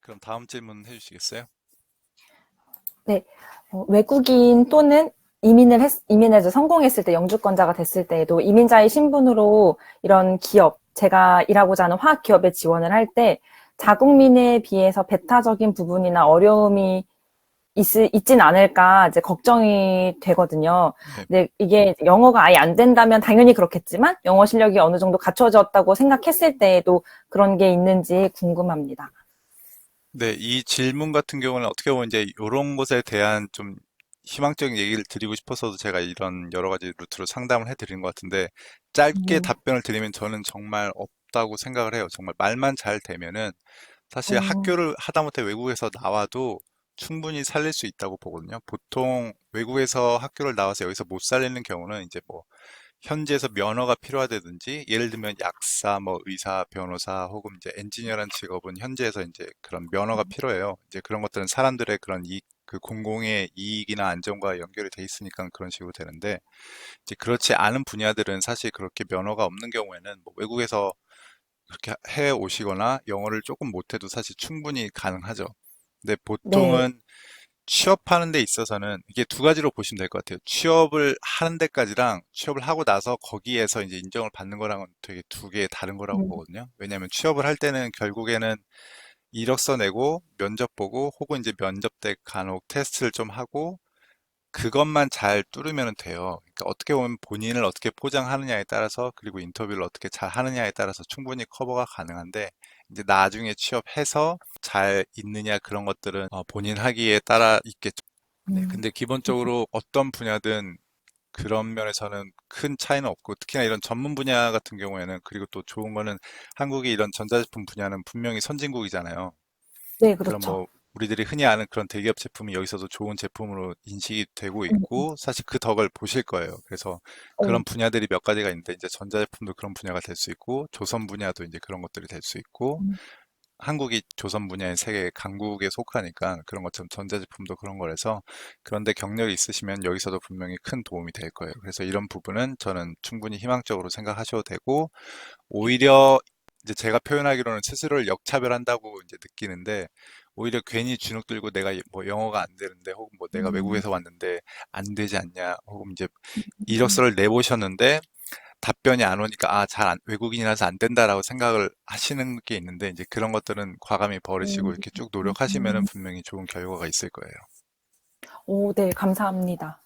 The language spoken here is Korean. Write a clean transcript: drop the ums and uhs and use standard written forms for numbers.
그럼 다음 질문 해주시겠어요? 네. 외국인 또는 이민해서 성공했을 때, 영주권자가 됐을 때에도 이민자의 신분으로 이런 기업, 제가 일하고자 하는 화학 기업에 지원을 할 때 자국민에 비해서 배타적인 부분이나 어려움이 있진 않을까 이제 걱정이 되거든요. 네. 근데 이게 영어가 아예 안 된다면 당연히 그렇겠지만 영어 실력이 어느 정도 갖춰졌다고 생각했을 때에도 그런 게 있는지 궁금합니다. 네, 이 질문 같은 경우는 어떻게 보면 이제 이런 것에 대한 좀 희망적인 얘기를 드리고 싶어서도 제가 이런 여러 가지 루트로 상담을 해드리는 것 같은데 짧게 음, 답변을 드리면 저는 정말 없다고 생각을 해요. 정말 말만 잘 되면은 사실 어, 학교를 하다못해 외국에서 나와도 충분히 살릴 수 있다고 보거든요. 보통 외국에서 학교를 나와서 여기서 못 살리는 경우는 이제 뭐 현지에서 면허가 필요하다든지 예를 들면 약사, 뭐 의사, 변호사 혹은 이제 엔지니어라는 직업은 현지에서 이제 그런 면허가 필요해요. 이제 그런 것들은 사람들의 그런 그 공공의 이익이나 안전과 연결이 돼 있으니까 그런 식으로 되는데 이제 그렇지 않은 분야들은 사실 그렇게 면허가 없는 경우에는 뭐 외국에서 그렇게 해 오시거나 영어를 조금 못해도 사실 충분히 가능하죠. 근데 네. 보통은 취업하는 데 있어서는 이게 두 가지로 보시면 될 것 같아요. 취업을 하는 데까지랑 취업을 하고 나서 거기에서 이제 인정을 받는 거랑은 되게 두 개 다른 거라고 음, 보거든요. 왜냐하면 취업을 할 때는 결국에는 이력서 내고 면접 보고 혹은 이제 면접 때 간혹 테스트를 좀 하고 그것만 잘 뚫으면 돼요. 그러니까 어떻게 보면 본인을 어떻게 포장하느냐에 따라서 그리고 인터뷰를 어떻게 잘 하느냐에 따라서 충분히 커버가 가능한데 이제 나중에 취업해서 잘 있느냐 그런 것들은 본인 하기에 따라 있겠죠. 네, 음, 근데 기본적으로 어떤 분야든 그런 면에서는 큰 차이는 없고 특히나 이런 전문 분야 같은 경우에는 그리고 또 좋은 거는 한국이 이런 전자제품 분야는 분명히 선진국이잖아요. 네, 그럼 그렇죠. 뭐 우리들이 흔히 아는 그런 대기업 제품이 여기서도 좋은 제품으로 인식이 되고 음, 있고 사실 그 덕을 보실 거예요. 그래서 어, 그런 분야들이 몇 가지가 있는데 이제 전자제품도 그런 분야가 될 수 있고 조선 분야도 이제 그런 것들이 될 수 있고 음, 한국이 조선 분야의 세계 강국에 속하니까 그런 것처럼 전자제품도 그런 거라서 그런데 경력이 있으시면 여기서도 분명히 큰 도움이 될 거예요. 그래서 이런 부분은 저는 충분히 희망적으로 생각하셔도 되고 오히려 이제 제가 표현하기로는 스스로를 역차별한다고 이제 느끼는데 오히려 괜히 주눅 들고 내가 뭐 영어가 안 되는데 혹은 뭐 내가 음, 외국에서 왔는데 안 되지 않냐 혹은 이제 음, 이력서를 내보셨는데 답변이 안 오니까 외국인이라서 안 된다라고 생각을 하시는 게 있는데 이제 그런 것들은 과감히 버리시고 음, 이렇게 쭉 노력하시면은 분명히 좋은 결과가 있을 거예요. 오, 네, 감사합니다.